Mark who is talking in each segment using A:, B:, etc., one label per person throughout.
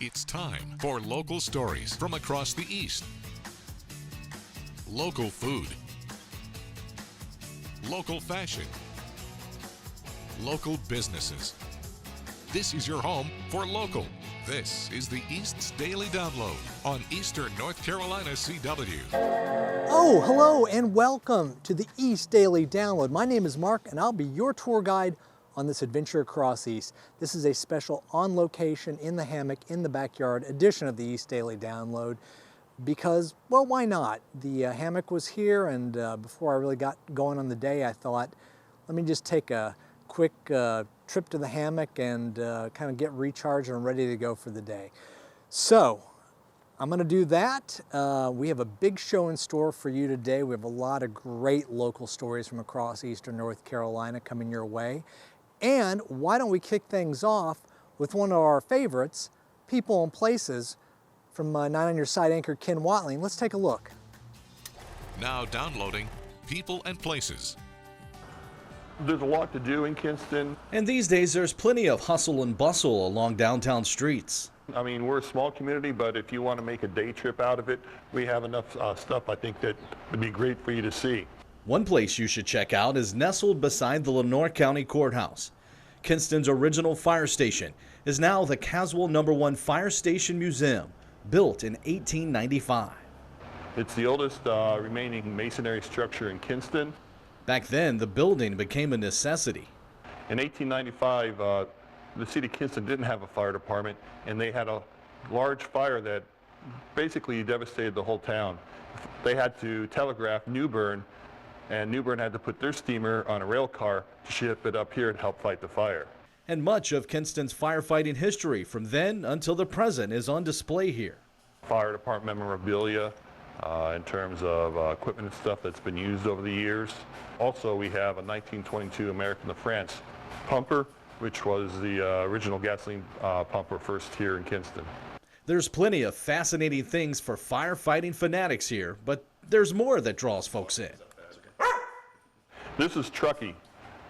A: It's time for local stories from across the East. Local food. Local fashion. Local businesses. This is your home for local. This is the East's Daily Download on Eastern North Carolina CW.
B: Oh, hello and welcome to the East Daily Download. My name is Mark and I'll be your tour guide on this adventure across East. This is a special on location, in the hammock, in the backyard edition of the East Daily Download because, well, why not? The hammock was here and before I really got going on the day, I thought, let me just take a quick trip to the hammock and kind of get recharged and ready to go for the day. So I'm going to do that. We have a big show in store for you today. We have a lot of great local stories from across Eastern North Carolina coming your way. And why don't we kick things off with one of our favorites, People and Places, from 9 on Your Side anchor Ken Watling. Let's take a look.
A: Now downloading People and Places.
C: There's a lot to do in Kinston.
D: And these days there's plenty of hustle and bustle along downtown streets.
C: I mean, we're a small community, but if you want to make a day trip out of it, we have enough stuff I think that would be great for you to see.
D: One place you should check out is nestled beside the Lenoir County Courthouse. Kinston's original fire station is now the Caswell No. 1 Fire Station Museum, built in 1895.
C: It's the oldest remaining masonry structure in Kinston.
D: Back then, the building became a necessity.
C: In 1895, the city of Kinston didn't have a fire department, and they had a large fire that basically devastated the whole town. They had to telegraph New Bern, and New Bern had to put their steamer on a rail car to ship it up here and help fight the fire.
D: And much of Kinston's firefighting history from then until the present is on display here.
C: Fire department memorabilia in terms of equipment and stuff that's been used over the years. Also, we have a 1922 American of France pumper, which was the original gasoline pumper first here in Kinston.
D: There's plenty of fascinating things for firefighting fanatics here, but there's more that draws folks in.
C: This is Truckee,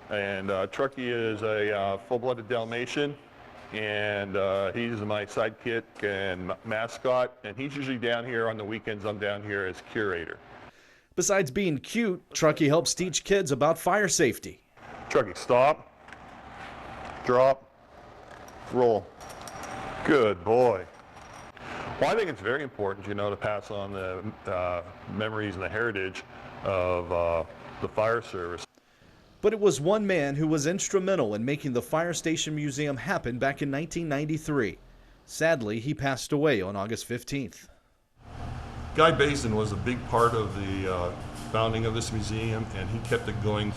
C: and Truckee is a full-blooded Dalmatian, and he's my sidekick and mascot, and he's usually down here on the weekends. I'm down here as curator.
D: Besides being cute, Truckee helps teach kids about fire safety.
C: Truckee, stop, drop, roll. Good boy. Well, I think it's very important, to pass on the memories and the heritage of the fire service.
D: But it was one man who was instrumental in making the Fire Station Museum happen back in 1993. Sadly, he passed away on August 15th.
E: Guy Basin was a big part of the founding of this museum, and he kept it going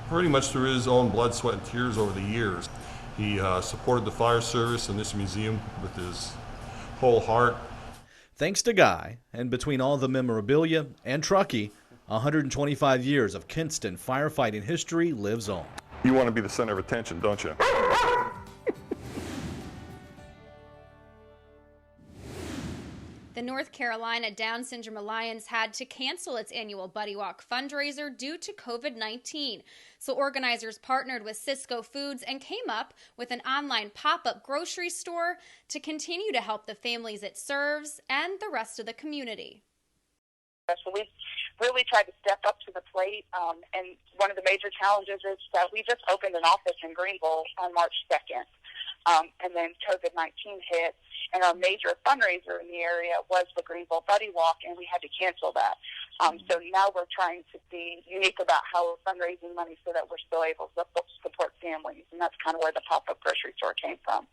E: pretty much through his own blood, sweat, and tears over the years. He supported the fire service and this museum with his whole heart.
D: Thanks to Guy, and between all the memorabilia and Truckee, 125 years of Kinston firefighting history lives on.
C: You want to be the center of attention, don't you?
F: The North Carolina Down Syndrome Alliance had to cancel its annual Buddy Walk fundraiser due to COVID-19. So organizers partnered with Cisco Foods and came up with an online pop-up grocery store to continue to help the families it serves and the rest of the community.
G: So we really tried to step up to the plate, and one of the major challenges is that we just opened an office in Greenville on March 2nd, and then COVID-19 hit, and our major fundraiser in the area was the Greenville Buddy Walk, and we had to cancel that. So now we're trying to be unique about how we're fundraising money so that we're still able to support families, and that's kind of where the pop-up grocery store came from.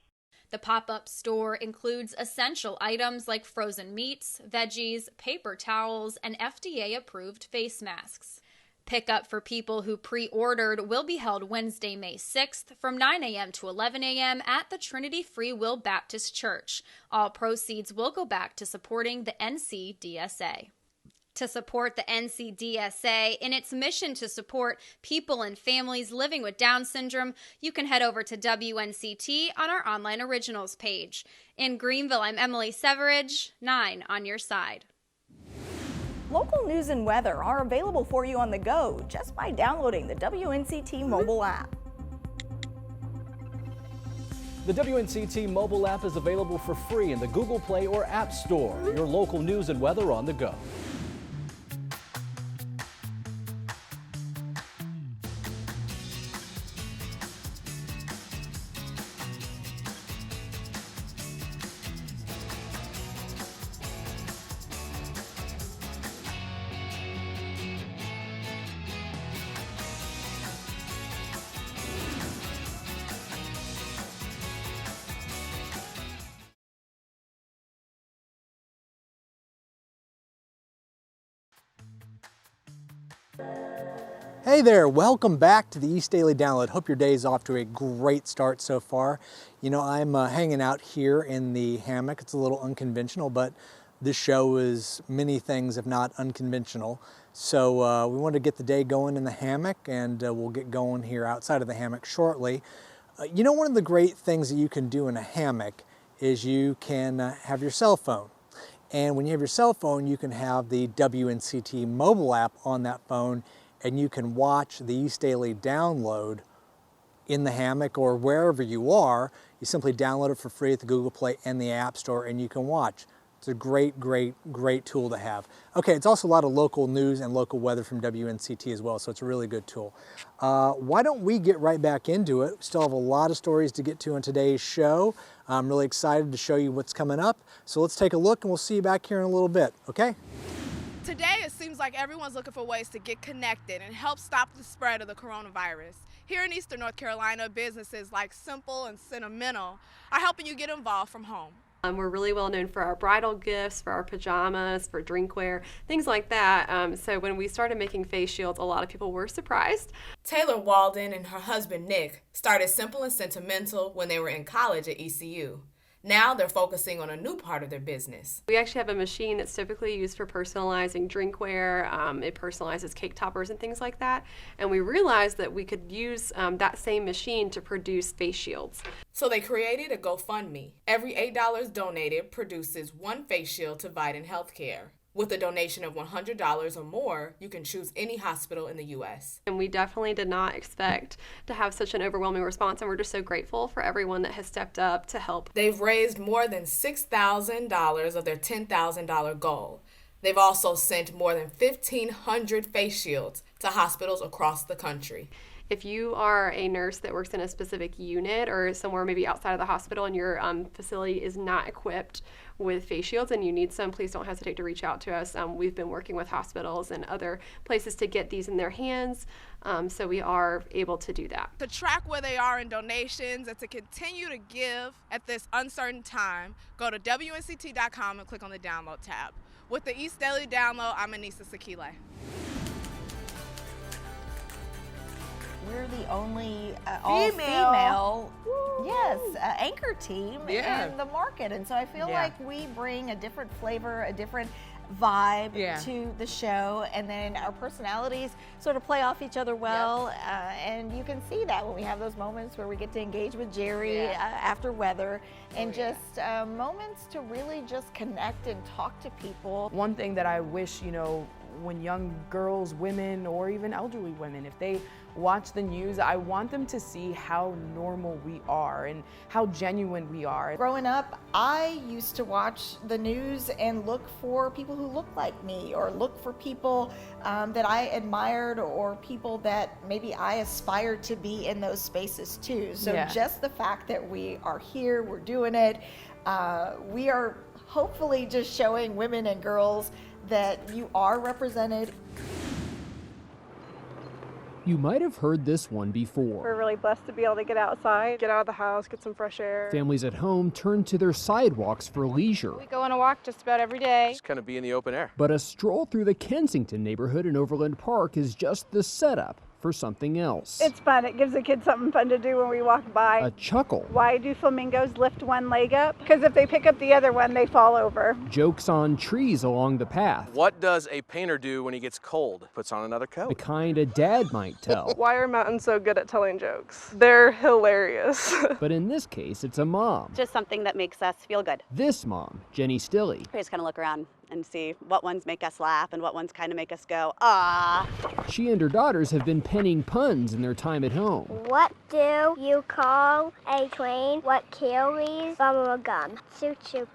F: The pop-up store includes essential items like frozen meats, veggies, paper towels, and FDA-approved face masks. Pickup for people who pre-ordered will be held Wednesday, May 6th from 9 a.m. to 11 a.m. at the Trinity Free Will Baptist Church. All proceeds will go back to supporting the NCDSA. To support the NCDSA in its mission to support people and families living with Down syndrome, you can head over to WNCT on our online originals page. In Greenville, I'm Emily Severidge, 9 on your side.
H: Local news and weather are available for you on the go just by downloading the WNCT mobile app.
I: The WNCT mobile app is available for free in the Google Play or App Store. Your local news and weather on the go.
B: Hey there, welcome back to the East Daily Download. Hope your day is off to a great start so far. You know, I'm hanging out here in the hammock. It's a little unconventional, but this show is many things if not unconventional. So we wanted to get the day going in the hammock, and we'll get going here outside of the hammock shortly. You know, one of the great things that you can do in a hammock is you can have your cell phone. And when you have your cell phone, you can have the WNCT mobile app on that phone, and you can watch the East Daily Download in the hammock or wherever you are. You simply download it for free at the Google Play and the App Store, and you can watch. It's a great, great, great tool to have. Okay, it's also a lot of local news and local weather from WNCT as well, so it's a really good tool. Why don't we get right back into it? We still have a lot of stories to get to in today's show. I'm really excited to show you what's coming up. So let's take a look, and we'll see you back here in a little bit, okay?
J: Today, it seems like everyone's looking for ways to get connected and help stop the spread of the coronavirus. Here in Eastern North Carolina, businesses like Simple and Sentimental are helping you get involved from home.
K: We're really well known for our bridal gifts, for our pajamas, for drinkware, things like that. So when we started making face shields, a lot of people were surprised.
J: Taylor Walden and her husband Nick started Simple and Sentimental when they were in college at ECU. Now they're focusing on a new part of their business.
K: We actually have a machine that's typically used for personalizing drinkware. It personalizes cake toppers and things like that. And we realized that we could use that same machine to produce face shields.
J: So they created a GoFundMe. Every $8 donated produces one face shield to Vidant Healthcare. With a donation of $100 or more, you can choose any hospital in the U.S.
K: And we definitely did not expect to have such an overwhelming response, and we're just so grateful for everyone that has stepped up to help.
J: They've raised more than $6,000 of their $10,000 goal. They've also sent more than 1,500 face shields to hospitals across the country.
K: If you are a nurse that works in a specific unit or somewhere maybe outside of the hospital and your facility is not equipped with face shields and you need some, please don't hesitate to reach out to us. We've been working with hospitals and other places to get these in their hands, so we are able to do that.
J: To track where they are in donations and to continue to give at this uncertain time, go to WNCT.com and click on the Download tab. With the East Daily Download, I'm Anissa Sakile.
L: We're the only all-female anchor team in the market. And so I feel like we bring a different flavor, a different vibe to the show, and then our personalities sort of play off each other well. And you can see that when we have those moments where we get to engage with Jerry after weather, and just moments to really just connect and talk to people.
M: One thing that I wish, you know, when young girls, women, or even elderly women, if they watch the news, I want them to see how normal we are and how genuine we are.
L: Growing up, I used to watch the news and look for people who looked like me, or look for people that I admired, or people that maybe I aspired to be in those spaces too. So just the fact that we are here, we're doing it, we are hopefully just showing women and girls that you are represented.
N: You might have heard this one before.
O: We're really blessed to be able to get outside, get out of the house, get some fresh air.
N: Families at home turn to their sidewalks for leisure.
O: We go on a walk just about every day.
P: Just kind of be in the open air.
N: But a stroll through the Kensington neighborhood in Overland Park is just the setup for something else.
O: It's fun. It gives the kids something fun to do when we walk by.
N: A chuckle.
O: Why do flamingos lift one leg up? Because if they pick up the other one, they fall over.
N: Jokes on trees along the path.
P: What does a painter do when he gets cold? Puts on another coat.
N: The kind a dad might tell.
O: Why are mountains so good at telling jokes? They're hilarious.
N: But in this case, it's a mom.
Q: Just something that makes us feel good.
N: This mom, Jenny Stilley.
Q: We just kind of look around, and see what ones make us laugh and what ones kind of make us go, ah.
N: She and her daughters have been penning puns in their time at home.
R: What do you call a train? What carries bubble gum? Choo-choo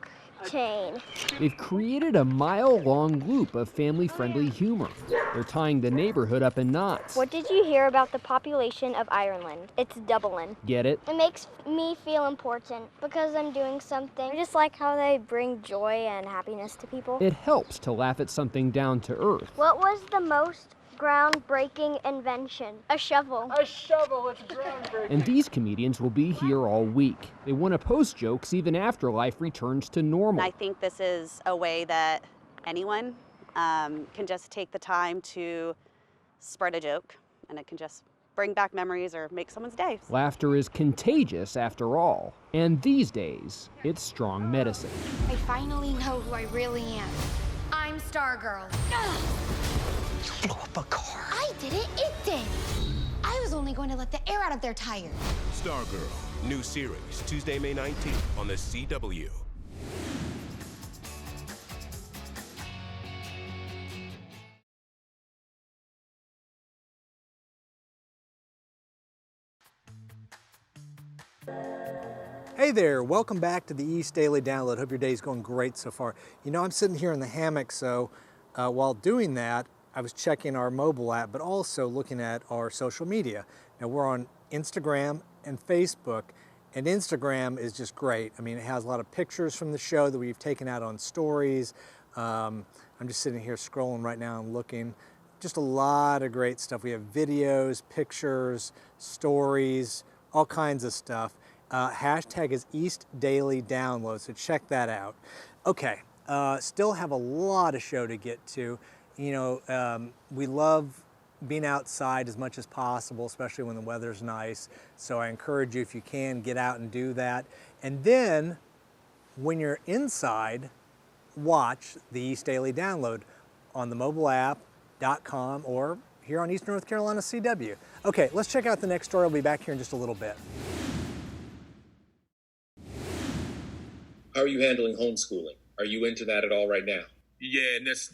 R: chain.
N: They've created a mile-long loop of family-friendly humor. They're tying the neighborhood up in knots.
R: What did you hear about the population of Ireland? It's doubling.
N: Get it?
R: It makes me feel important because I'm doing something. I just like how they bring joy and happiness to people.
N: It helps to laugh at something down to earth.
R: What was the most groundbreaking invention? A shovel.
B: A shovel, it's groundbreaking.
N: And these comedians will be here all week. They want to post jokes even after life returns to normal.
Q: I think this is a way that anyone can just take the time to spread a joke, and it can just bring back memories or make someone's day.
N: Laughter is contagious after all. And these days, it's strong medicine.
S: I finally know who I really am. I'm Stargirl.
T: You blew up a car.
S: I did it, it did. I was only going to let the air out of their tire.
U: Stargirl, new series, Tuesday, May 19th on the CW.
B: Hey there, welcome back to the East Daily Download. Hope your day's going great so far. You know, I'm sitting here in the hammock, so while doing that, I was checking our mobile app, but also looking at our social media. Now, we're on Instagram and Facebook, and Instagram is just great. I mean, it has a lot of pictures from the show that we've taken out on stories. I'm just sitting here scrolling right now and looking. Just a lot of great stuff. We have videos, pictures, stories, all kinds of stuff. Hashtag is East Daily Download, so check that out. Okay, still have a lot of show to get to. You know, we love being outside as much as possible, especially when the weather's nice. So I encourage you, if you can, get out and do that. And then, when you're inside, watch the East Daily Download on the mobile app.com or here on Eastern North Carolina CW. Okay, let's check out the next story. I'll be back here in just a little bit.
V: How are you handling homeschooling? Are you into that at all right now?
W: Yeah, and that's.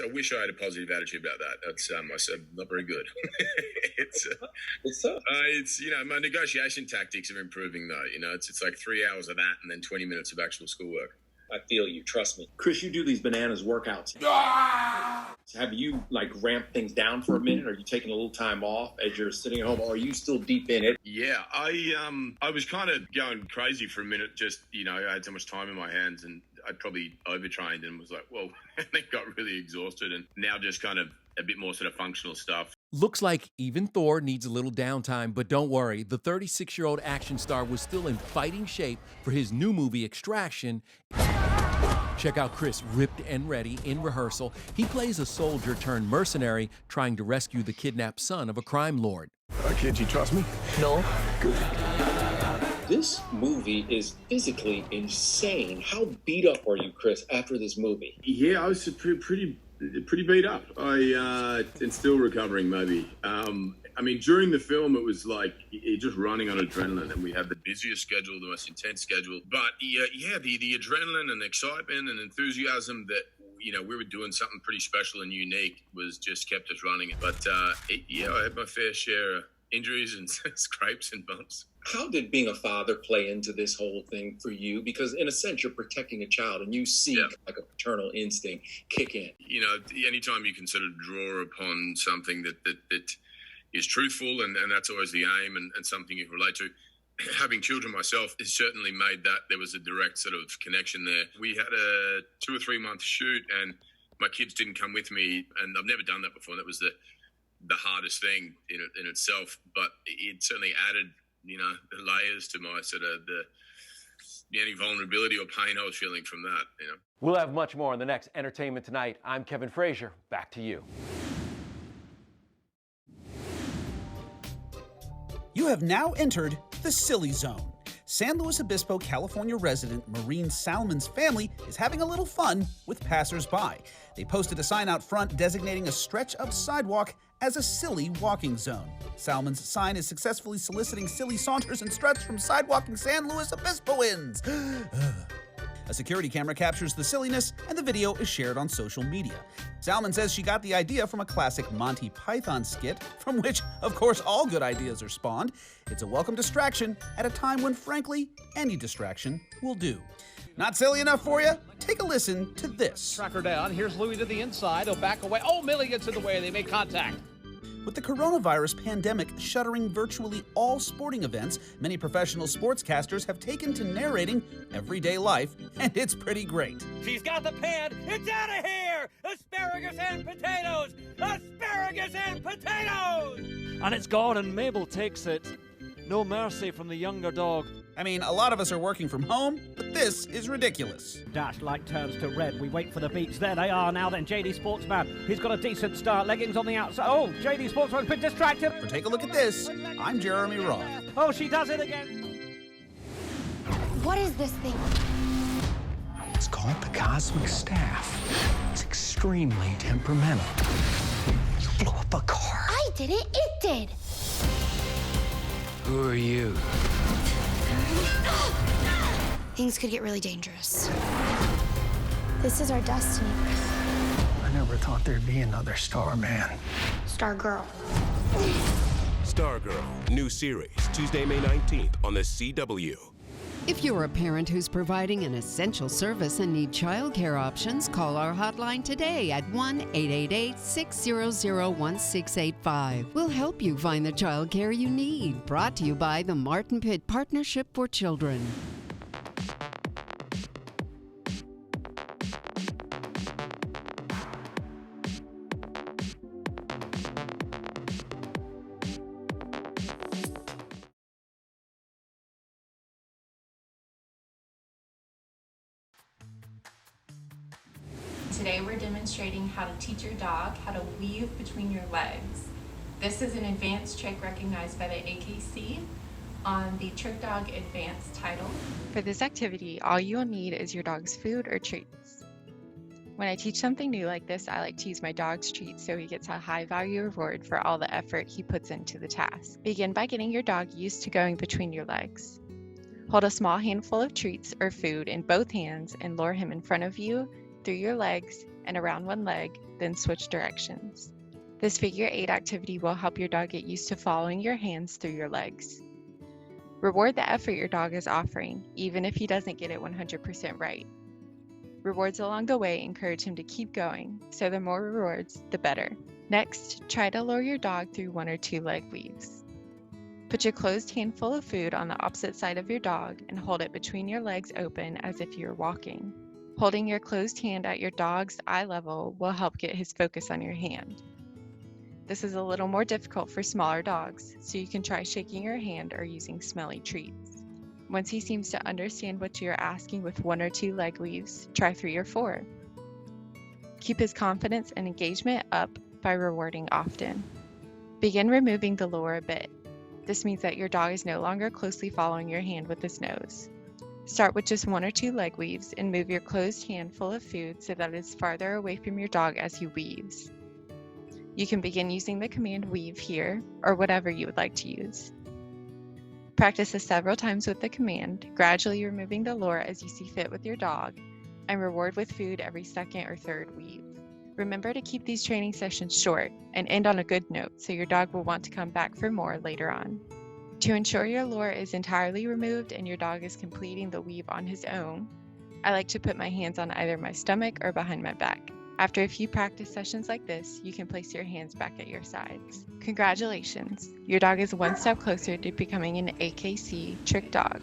W: I wish I had a positive attitude about that. That's I said not very good. It's
V: tough.
W: It's my negotiation tactics are improving though. You know, it's like 3 hours of that and then 20 minutes of actual schoolwork.
V: I feel you. Trust me, Chris. You do these bananas workouts. Have you ramped things down for a minute? Are you taking a little time off as you're sitting at home, or are you still deep in it?
W: Yeah, I was kind of going crazy for a minute. Just I had so much time in my hands, and I probably overtrained and was like, well, and then got really exhausted, and now just kind of a bit more sort of functional stuff.
X: Looks like even Thor needs a little downtime, but don't worry. The 36-year-old action star was still in fighting shape for his new movie, Extraction. Check out Chris ripped and ready in rehearsal. He plays a soldier turned mercenary trying to rescue the kidnapped son of a crime lord.
W: Kid, you trust me?
V: No. Good. This movie is physically insane. How beat up are you, Chris, after this movie?
W: Yeah, I was pretty beat up. And still recovering, maybe. I mean, during the film, it was like just running on adrenaline, and we had the busiest schedule, the most intense schedule. But yeah, the adrenaline and excitement and enthusiasm that we were doing something pretty special and unique was just kept us running. But I had my fair share of injuries and scrapes and bumps.
V: How did being a father play into this whole thing for you? Because in a sense, you're protecting a child, and you see like a paternal instinct kick in.
W: Anytime you can sort of draw upon something that is truthful, and that's always the aim, and something you can relate to. Having children myself has certainly made that there was a direct sort of connection there. We had a 2 or 3 month shoot, and my kids didn't come with me, and I've never done that before. That was the hardest thing in itself, but it certainly added the layers to my sort of any vulnerability or pain I was feeling from that.
Y: We'll have much more on the next Entertainment Tonight. I'm Kevin Frazier. Back to you.
Z: You have now entered the Silly Zone. San Luis Obispo, California resident Maureen Salmon's family is having a little fun with passers-by. They posted a sign out front designating a stretch of sidewalk as a silly walking zone. Salmon's sign is successfully soliciting silly saunters and struts from sidewalking San Luis Obispoans. A A security camera captures the silliness, and the video is shared on social media. Salmon says she got the idea from a classic Monty Python skit, from which, of course, all good ideas are spawned. It's a welcome distraction at a time when, frankly, any distraction will do. Not silly enough for you? Take a listen to this.
I: Track her down. Here's Louis to the inside. He'll back away. Oh, Millie gets in the way. They make contact.
Z: With the coronavirus pandemic shuttering virtually all sporting events, many professional sportscasters have taken to narrating everyday life, and it's pretty great.
A: She's got the pan. It's out of here! Asparagus and potatoes! Asparagus and potatoes!
C: And it's gone, and Mabel takes it. No mercy from the younger dog.
Z: I mean, a lot of us are working from home, but this is ridiculous.
C: Dash light turns to red. We wait for the beats. There they are now then. JD Sportsman. He's got a decent start. Leggings on the outside. Oh, JD Sportsman's been distracted.
Z: But take a look at this. I'm Jeremy Roth.
C: Oh, she does it again.
S: What is this thing?
T: It's called the Cosmic Staff. It's extremely temperamental. You blew up a car.
S: I didn't. It did.
T: Who are you?
S: Things could get really dangerous. This is our destiny.
T: I never thought there'd be another Starman.
S: Stargirl.
U: Stargirl, new series, Tuesday, May 19th on the CW.
D: If you're a parent who's providing an essential service and need childcare options, call our hotline today at 1-888-600-1685. We'll help you find the childcare you need. Brought to you by the Martin Pitt Partnership for Children.
E: Today we're demonstrating how to teach your dog how to weave between your legs. This is an advanced trick recognized by the AKC on the Trick Dog Advanced title.
F: For this activity, all you will need is your dog's food or treats. When I teach something new like this, I like to use my dog's treats so he gets a high value reward for all the effort he puts into the task. Begin by getting your dog used to going between your legs. Hold a small handful of treats or food in both hands and lure him in front of you, through your legs, and around one leg, then switch directions. This figure 8 activity will help your dog get used to following your hands through your legs. Reward the effort your dog is offering, even if he doesn't get it 100% right. Rewards along the way encourage him to keep going, so the more rewards, the better. Next, try to lure your dog through 1 or 2 leg weaves. Put your closed handful of food on the opposite side of your dog and hold it between your legs open as if you're walking. Holding your closed hand at your dog's eye level will help get his focus on your hand. This is a little more difficult for smaller dogs, so you can try shaking your hand or using smelly treats. Once he seems to understand what you're asking with 1 or 2 leg weaves, try 3 or 4. Keep his confidence and engagement up by rewarding often. Begin removing the lure a bit. This means that your dog is no longer closely following your hand with his nose. Start with just 1 or 2 leg weaves and move your closed hand full of food so that it is farther away from your dog as he weaves. You can begin using the command weave here, or whatever you would like to use. Practice this several times with the command, gradually removing the lure as you see fit with your dog, and reward with food every 2nd or 3rd weave. Remember to keep these training sessions short and end on a good note so your dog will want to come back for more later on. To ensure your lure is entirely removed and your dog is completing the weave on his own, I like to put my hands on either my stomach or behind my back. After a few practice sessions like this, you can place your hands back at your sides. Congratulations! Your dog is one step closer to becoming an AKC trick dog.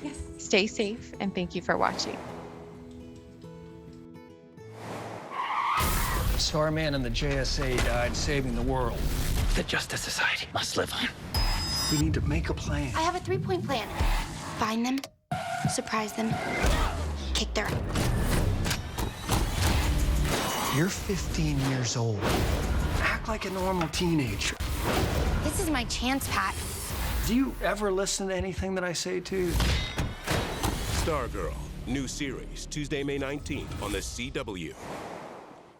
E: Yes.
F: Stay safe and thank you for watching.
T: Starman and the JSA died saving the world. The Justice Society must live on. We need to make a plan.
S: I have a 3-point plan. Find them, surprise them, kick their ass.
T: You're 15 years old. Act like a normal teenager.
S: This is my chance, Pat.
T: Do you ever listen to anything that I say to you?
U: Stargirl, new series, Tuesday, May 19th on the CW.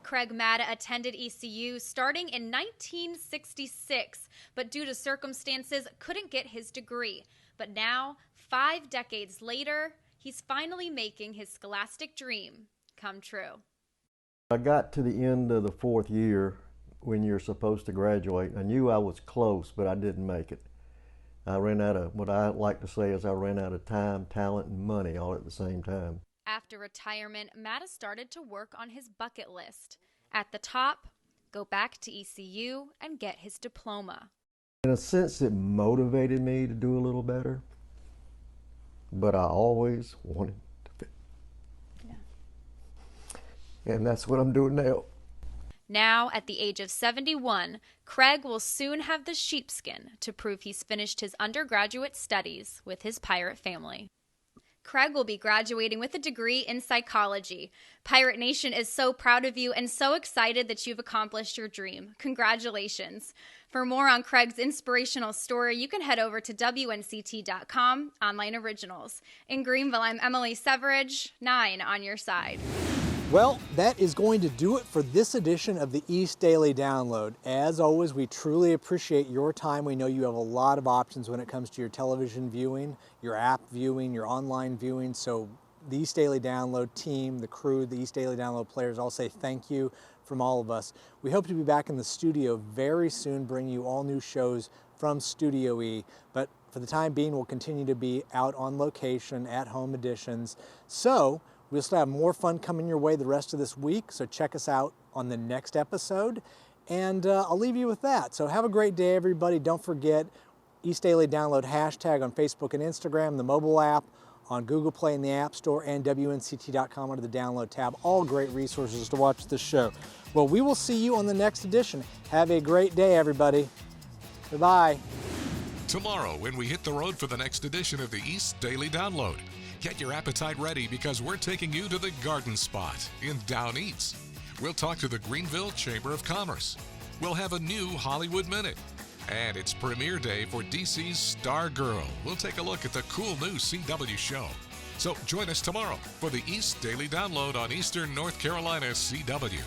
G: Craig Madda attended ECU starting in 1966, but due to circumstances, couldn't get his degree. But now, 5 decades later, he's finally making his scholastic dream come true.
H: I got to the end of the 4th year when you're supposed to graduate. I knew I was close, but I didn't make it. I ran out of, what I like to say is I ran out of time, talent, and money all at the same time.
G: After retirement, Matt has started to work on his bucket list. At the top, go back to ECU and get his diploma.
H: In a sense, it motivated me to do a little better, but I always wanted to fit. Yeah. And that's what I'm doing now.
G: Now, at the age of 71, Craig will soon have the sheepskin to prove he's finished his undergraduate studies with his pirate family. Craig will be graduating with a degree in psychology. Pirate Nation is so proud of you and so excited that you've accomplished your dream. Congratulations. For more on Craig's inspirational story, you can head over to WNCT.com, online originals. In Greenville, I'm Emily Severidge, 9 on your side.
B: Well, that is going to do it for this edition of the East Daily Download. As always, we truly appreciate your time. We know you have a lot of options when it comes to your television viewing, your app viewing, your online viewing. So the East Daily Download team, the crew, the East Daily Download players all say thank you from all of us. We hope to be back in the studio very soon, bringing you all new shows from Studio E. But for the time being, we'll continue to be out on location, at-home editions. So we'll still have more fun coming your way the rest of this week, so check us out on the next episode. And I'll leave you with that. So have a great day, everybody. Don't forget, East Daily Download hashtag on Facebook and Instagram, the mobile app, on Google Play in the App Store, and WNCT.com under the Download tab. All great resources to watch this show. Well, we will see you on the next edition. Have a great day, everybody. Goodbye.
J: Tomorrow, when we hit the road for the next edition of the East Daily Download, get your appetite ready because we're taking you to the Garden Spot in Down Eats. We'll talk to the Greenville Chamber of Commerce. We'll have a new Hollywood Minute. And it's premiere day for DC's Star Girl. We'll take a look at the cool new CW show. So join us tomorrow for the East Daily Download on Eastern North Carolina's CW.